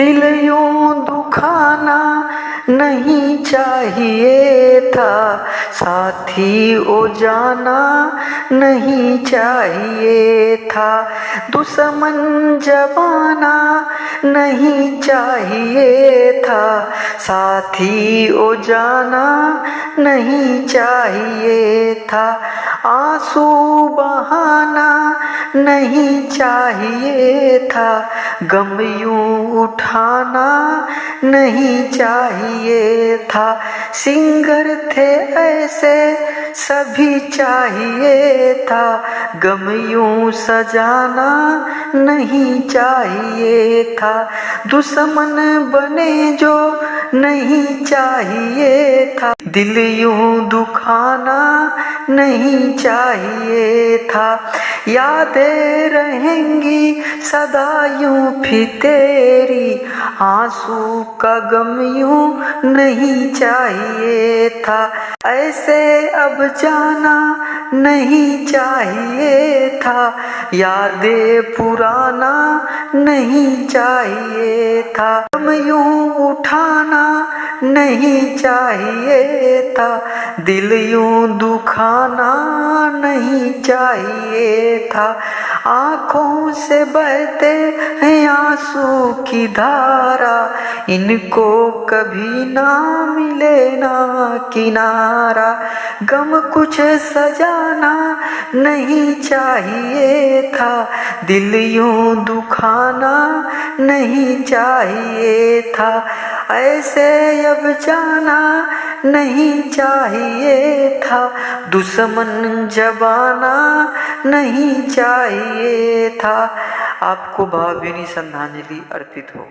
दिल यूं दुखाना नहीं चाहिए था, साथी ओ जाना नहीं चाहिए था, दुश्मन जबाना नहीं चाहिए था, साथी ओ जाना नहीं चाहिए था, आंसू बहाना नहीं चाहिए था, गम यूं उठाना नहीं चाहिए था, सिंगर थे ऐसे सभी चाहिए था, गम यूं सजाना नहीं चाहिए था, दुश्मन बने जो नहीं चाहिए था, दिल यूं दुखाना नहीं चाहिए था, यादें रहेंगी सदा यूं भी तेरी, आंसू का गम यूं नहीं चाहिए था, ऐसे अब जाना नहीं चाहिए था, यादें पुराना नहीं चाहिए था, गम यूं उठाना नहीं चाहिए था, दिल यूं दुखाना नहीं चाहिए था, आँखों से बहते हैं आंसू की धारा, इनको कभी ना मिले ना किनारा, गम कुछ सजाना नहीं चाहिए था, दिल यूं दुखाना नहीं चाहिए था, ऐसे अब जाना नहीं चाहिए था, दुश्मन जबाना नहीं चाहिए था। आपको भावभीनी श्रद्धांजलि अर्पित हो।